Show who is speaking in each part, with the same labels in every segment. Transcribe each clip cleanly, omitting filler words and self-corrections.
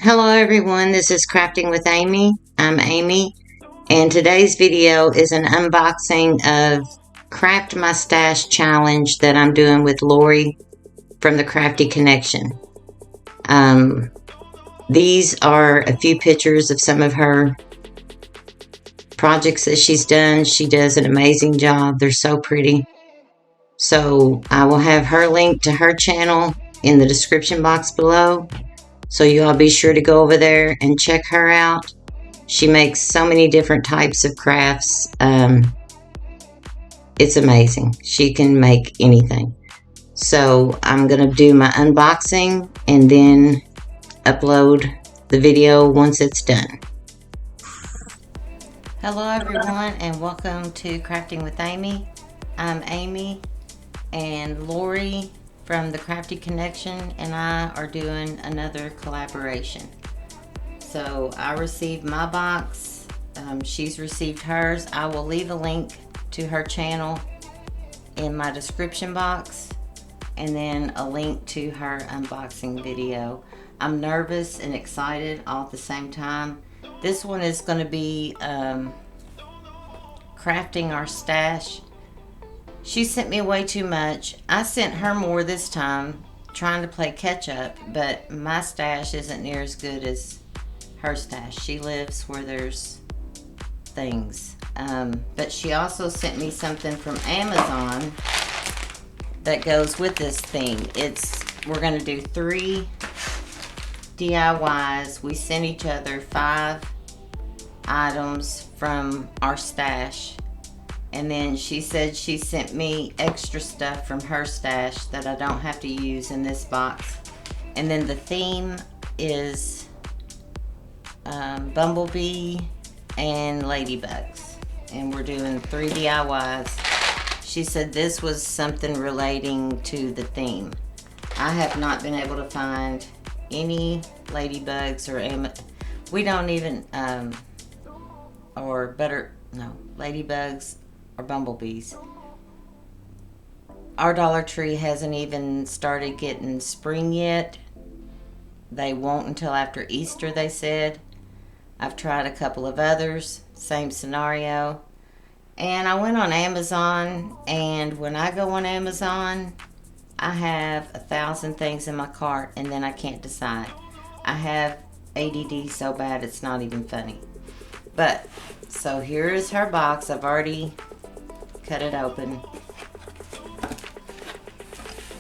Speaker 1: Hello everyone, this is Crafting with Amy. I'm Amy, and today's video is an unboxing of Craft My Stash challenge that I'm doing with Lori from the Crafty Connection. These are a few pictures of some of her projects that she's done. She does an amazing job. They're so pretty. So I will have her link to her channel in the description box below. So you all be sure to go over there and check her out. She makes so many different types of crafts. It's amazing. She can make anything. So I'm going to do my unboxing and then upload the video once it's done. Hello everyone and welcome to Crafting with Amy. I'm Amy, and Lori from the Crafty Connection and I are doing another collaboration. So I received my box, she's received hers. I will leave a link to her channel in my description box and then a link to her unboxing video. I'm nervous and excited all at the same time. This one is going to be crafting our stash. She sent me way too much. I sent her more this time, trying to play catch up, but my stash isn't near as good as her stash. She lives where there's things. But she also sent me something from Amazon that goes with this theme. We're going to do 3 DIYs. We sent each other 5 items from our stash. And then she said she sent me extra stuff from her stash that I don't have to use in this box. And then the theme is Bumblebee and ladybugs. And we're doing 3 DIYs. She said this was something relating to the theme. I have not been able to find any ladybugs or we don't even ladybugs or bumblebees. Our Dollar Tree hasn't even started getting spring yet. They won't until after Easter, they said. I've tried a couple of others, same scenario. And I went on Amazon, and when I go on Amazon, I have 1,000 things in my cart and then I can't decide. I have ADD so bad it's not even funny. But, so here is her box. I've already cut it open.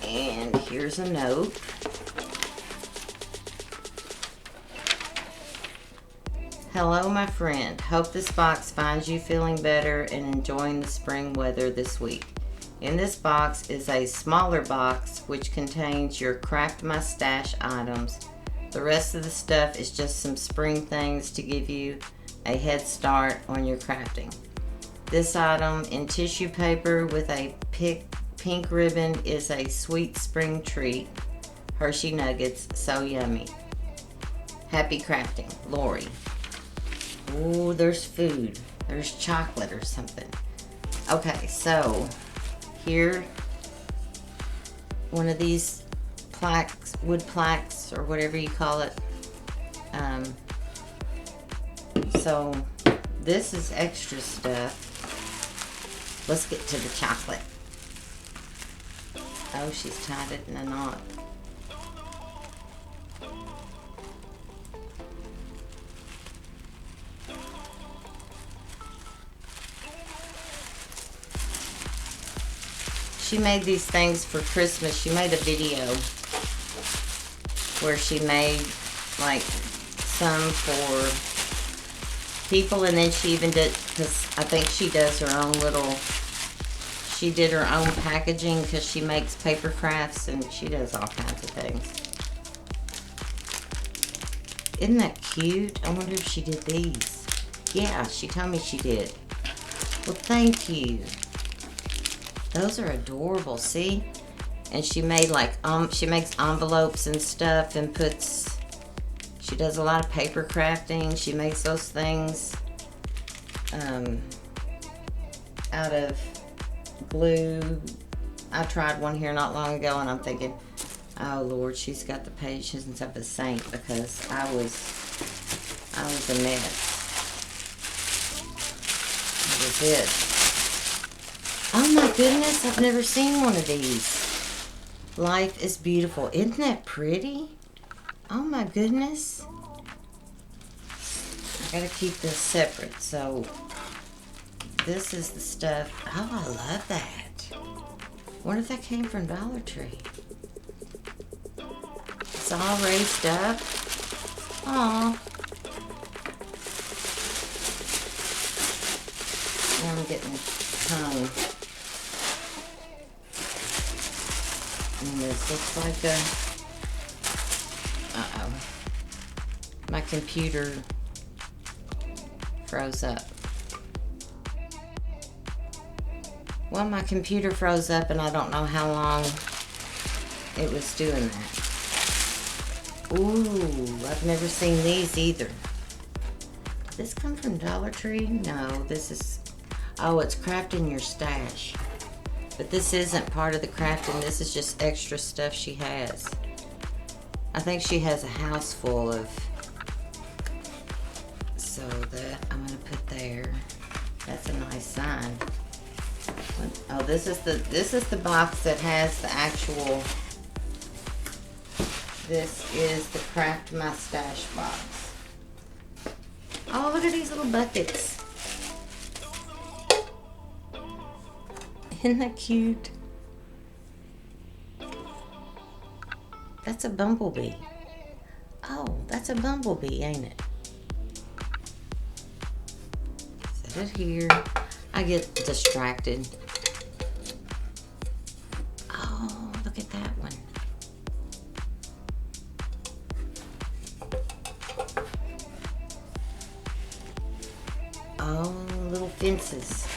Speaker 1: And here's a note. Hello, my friend. Hope this box finds you feeling better and enjoying the spring weather this week. In this box is a smaller box which contains your Craft My Stash items. The rest of the stuff is just some spring things to give you a head start on your crafting. This item in tissue paper with a pink ribbon is a sweet spring treat. Hershey Nuggets, so yummy. Happy crafting, Lori. Ooh, there's food. There's chocolate or something. Okay, so here, one of these plaques, wood plaques, or whatever you call it. So this is extra stuff. Let's get to the chocolate. Oh, she's tied it in a knot. She made these things for Christmas. She made a video where she made like some for people, and then she even did, because I think she does her own she did her own packaging because she makes paper crafts and she does all kinds of things. Isn't that cute? I wonder if she did these. Yeah, she told me she did. Well, thank you. Those are adorable, see? And she made like, she makes envelopes and stuff and she does a lot of paper crafting. She makes those things out of glue. I tried one here not long ago and I'm thinking, Oh Lord, she's got the patience of a saint because I was a mess. What is this? Oh my goodness, I've never seen one of these. Life is beautiful. Isn't that pretty? Oh my goodness. I gotta keep this separate. So this is the stuff. Oh, I love that. Wonder if that came from Dollar Tree. It's all raised up. Aw. Now I'm getting tongue. And this looks like a... Uh-oh. My computer froze up. Well, my computer froze up and I don't know how long it was doing that. Ooh, I've never seen these either. Did this come from Dollar Tree? No, this is... Oh, it's crafting your stash. But this isn't part of the crafting. This is just extra stuff she has. I think she has a house full of... So that I'm going to put there. That's a nice sign. Oh, this is the box that has the actual... This is the Craft My Stash box. Oh, look at these little buckets. Isn't that cute? That's a bumblebee. Oh, that's a bumblebee, ain't it? Set it here. I get distracted. Oh, look at that one. Oh, little fences.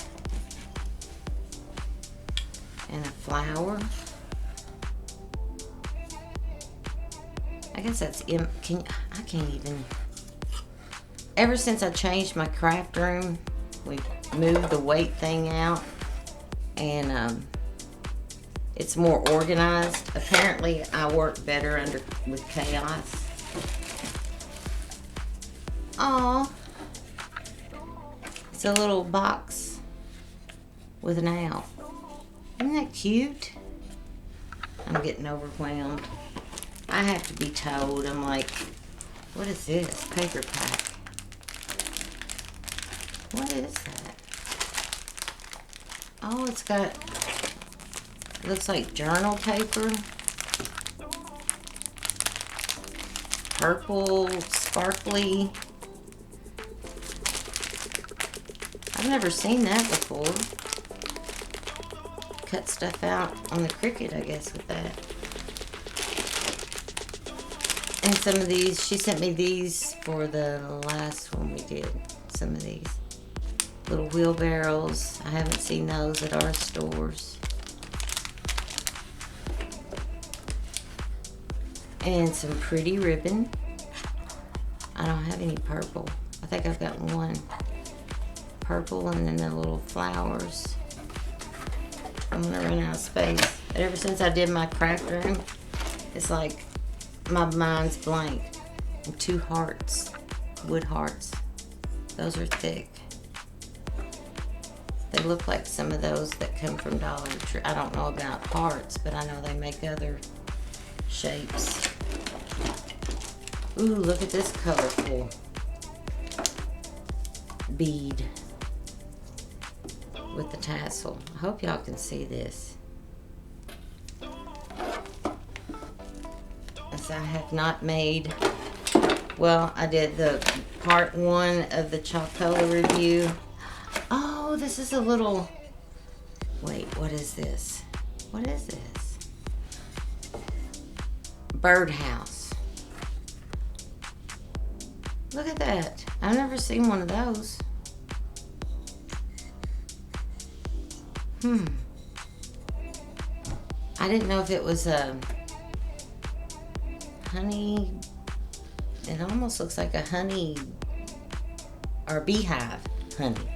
Speaker 1: And a flower. I guess that's I can't even. Ever since I changed my craft room, we moved the weight thing out, and it's more organized. Apparently, I work better with chaos. Aw, it's a little box with an owl. Isn't that cute? I'm getting overwhelmed. I have to be told. I'm like, what is this? Paper pack. What is that? Oh, it's got, it looks like journal paper. Purple, sparkly. I've never seen that before. Cut stuff out on the Cricut, I guess, with that. And some of these, she sent me these for the last one we did. Some of these little wheelbarrows. I haven't seen those at our stores. And some pretty ribbon. I don't have any purple. I think I've got one purple and then the little flowers. I'm gonna run out of space. But ever since I did my craft room, it's like my mind's blank. And 2 hearts, wood hearts. Those are thick. They look like some of those that come from Dollar Tree. I don't know about hearts, but I know they make other shapes. Ooh, look at this colorful bead with the tassel. I hope y'all can see this. As I have not made, well, I did the part 1 of the chalk color review. Oh, this is a little, wait, what is this? What is this? Birdhouse. Look at that. I've never seen one of those. I didn't know if it was a honey. It almost looks like a honey or beehive honey.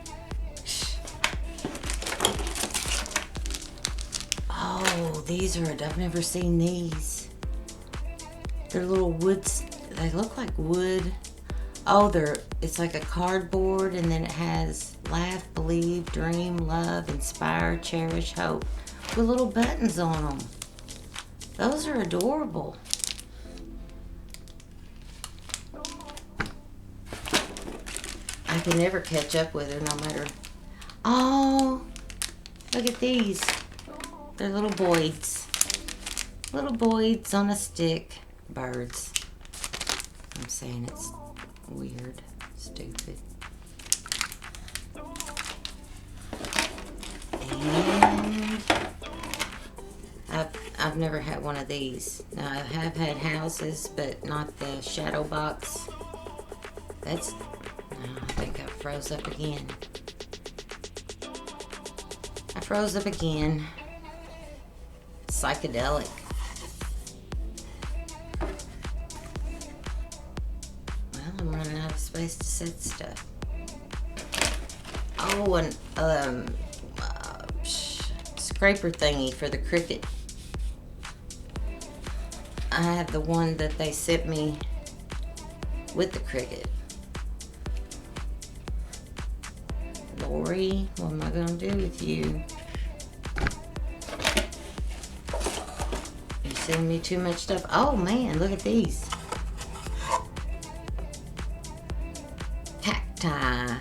Speaker 1: Oh, these are, I've never seen these. They're little woods. They look like wood. Oh, it's like a cardboard, and then it has laugh, believe, dream, love, inspire, cherish, hope, with little buttons on them. Those are adorable. I can never catch up with her, no matter. Oh, look at these. They're little boys. Little boys on a stick. Birds. I'm saying it's weird, stupid. And I've never had one of these. Now, I have had houses, but not the shadow box. That's, I think I froze up again. I froze up again. Psychedelic. Well, I'm running out of space to set stuff. Oh, and scraper thingy for the Cricut. I have the one that they sent me with the Cricut. Lori, what am I gonna do with you? You sending me too much stuff. Oh man, look at these. Cacti.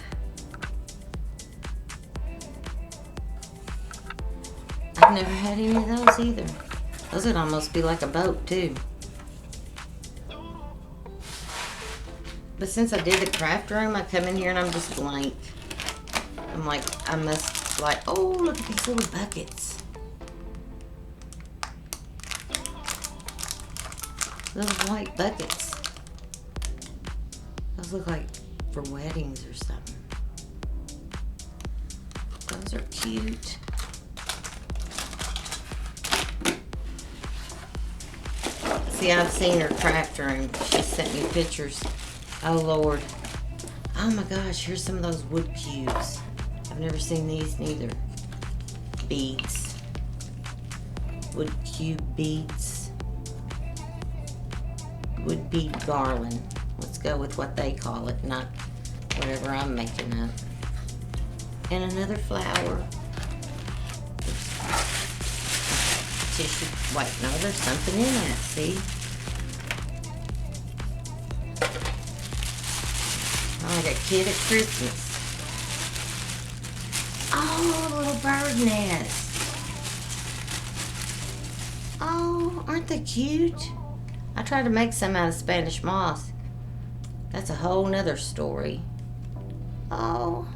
Speaker 1: I've never had any of those either. Those would almost be like a boat too. But since I did the craft room, I come in here and I'm just blank. I'm like, I must like, oh, look at these little buckets. Little white buckets. Those look like for weddings or something. Those are cute. See, I've seen her craft room. She sent me pictures. Oh, Lord. Oh, my gosh. Here's some of those wood cubes. I've never seen these neither. Beads. Wood cube beads. Wood bead garland. Let's go with what they call it, not whatever I'm making up. And another flower. Tissue. Wait, no, there's something in that, see? Like a kid at Christmas. Oh, a little bird nest. Oh, aren't they cute? I tried to make some out of Spanish moss. That's a whole nother story. Oh,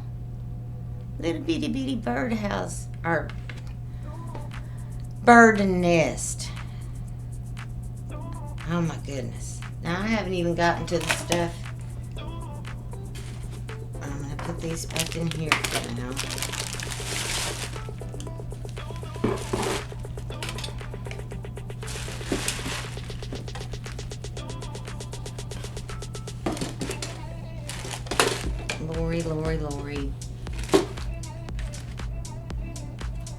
Speaker 1: little bitty bitty birdhouse, or bird nest. Oh my goodness. Now I haven't even gotten to the stuff. I'm going to put these back in here for now. Lori.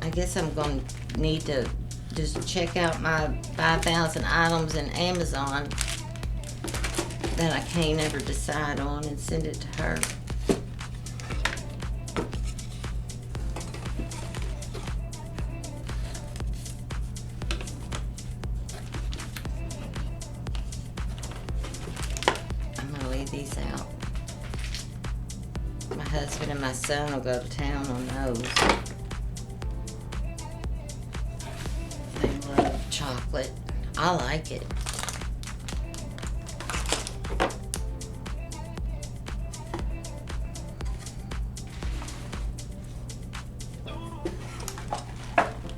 Speaker 1: I guess I'm going to need to just check out my 5,000 items in Amazon that I can't ever decide on and send it to her. I'm going to leave these out. My husband and my son will go to town on those. They love chocolate. I like it.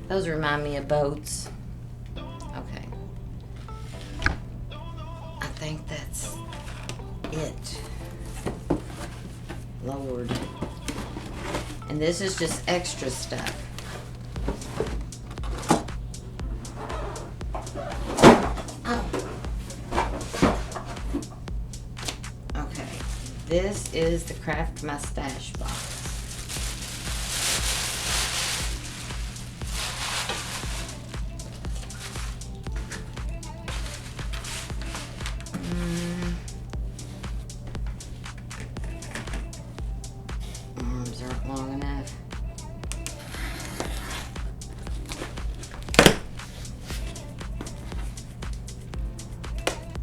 Speaker 1: Those remind me of boats. Okay. I think that's it. Lord. And this is just extra stuff. Oh. Okay. This is the Craft My Stash box.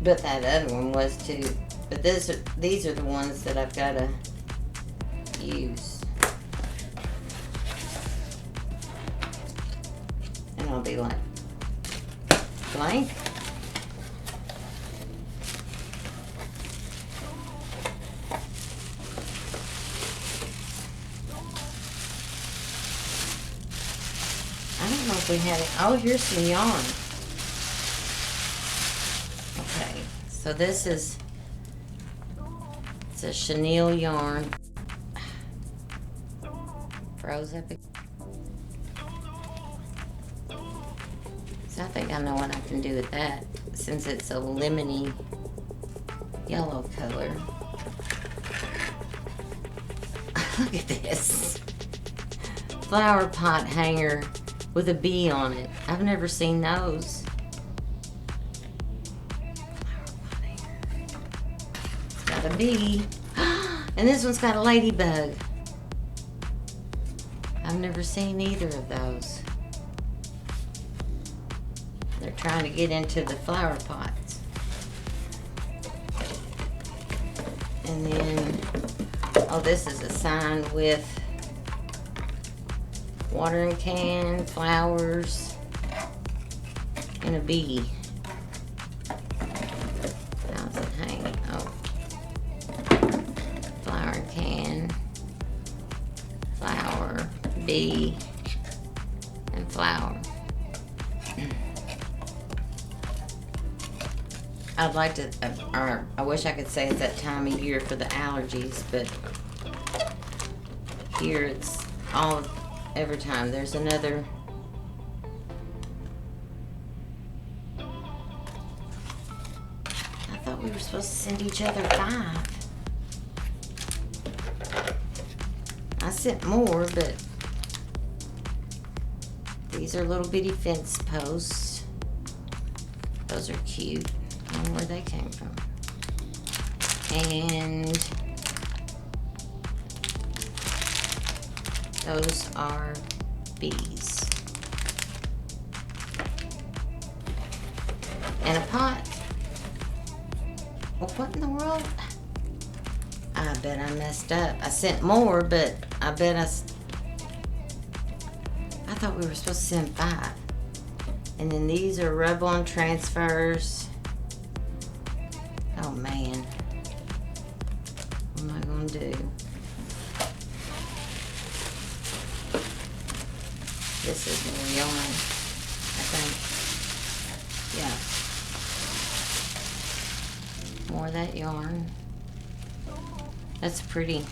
Speaker 1: But that other one was too. But these are the ones that I've got to use. And I'll be like, blank? I don't know if we had it. Oh, here's some yarn. Okay, so this is, it's a chenille yarn. Froze up. So I think I know what I can do with that, since it's a lemony yellow color. Look at this. Flower pot hanger with a bee on it. I've never seen those. It's got a bee. And this one's got a ladybug. I've never seen either of those. They're trying to get into the flower pots. And then, oh, this is a sign with watering can, flowers, and a bee. How's it hanging? Oh. Flower can, flower, bee, and flower. I'd like to, or I wish I could say it's that time of year for the allergies, but here it's all, every time there's another. I thought we were supposed to send each other 5. I sent more, but these are little bitty fence posts. Those are cute. I don't know where they came from. And those are bees. And a pot. Well, what in the world? I bet I messed up. I sent more, but I bet I thought we were supposed to send 5. And then these are rub-on transfers. Oh man. What am I gonna do? This is more yarn, I think. Yeah. More of that yarn. That's pretty.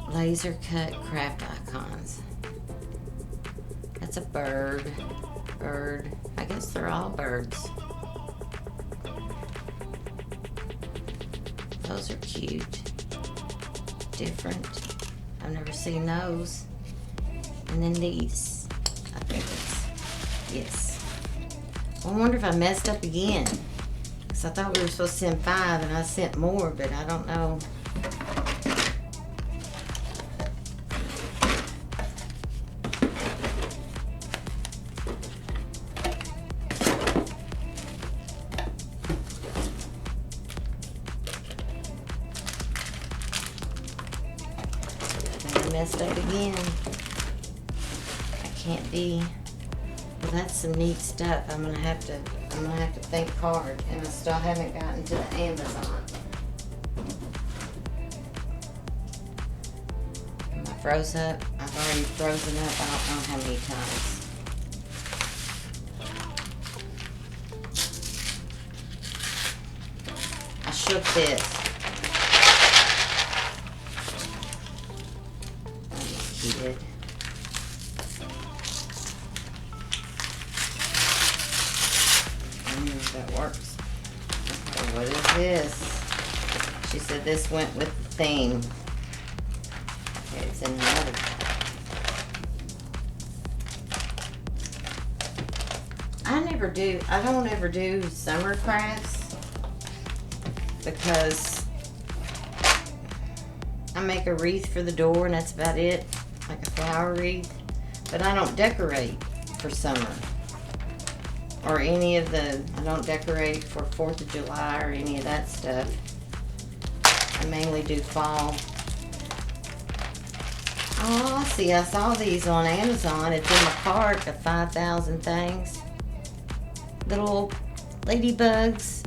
Speaker 1: Laser cut craft icons. That's a bird. I guess they're all birds. Those are cute. Different. I've never seen those. And then these. I think it's, yes. I wonder if I messed up again. Because I thought we were supposed to send 5 and I sent more, but I don't know. Messed up again. I can't be. Well, that's some neat stuff. I'm gonna have to think hard, and I still haven't gotten to the Amazon. Am I froze up? I've already frozen up. I don't know how many times. I shook this. Did. I don't know if that works. Okay, what is this? She said this went with the theme. Okay, it's in another. I don't ever do summer crafts because I make a wreath for the door, and that's about it, like a flower wreath. But I don't decorate for summer or any of the, I don't decorate for 4th of July or any of that stuff. I mainly do fall. Oh, see, I saw these on Amazon. It's in my cart of 5,000 things. Little ladybugs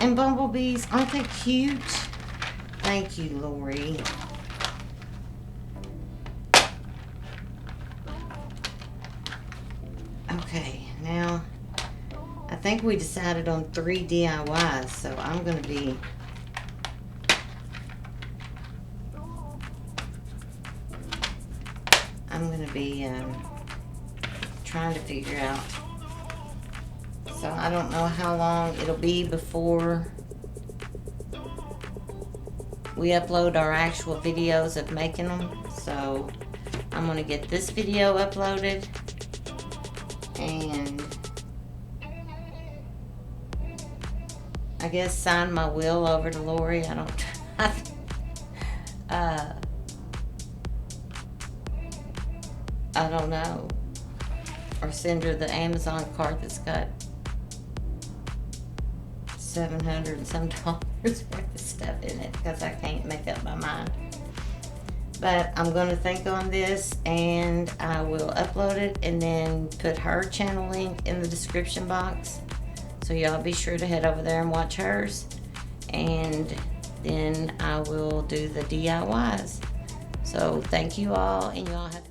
Speaker 1: and bumblebees. Aren't they cute? Thank you, Lori. Okay, now I think we decided on 3 DIYs, so I'm going to be trying to figure out. So I don't know how long it'll be before we upload our actual videos of making them. So I'm going to get this video uploaded and I guess sign my will over to Lori. I don't I don't know. Or send her the Amazon cart that's got $700 and some worth of stuff in it because I can't make up my mind. But I'm going to think on this and I will upload it and then put her channel link in the description box. So y'all be sure to head over there and watch hers. And then I will do the DIYs. So thank you all, and y'all have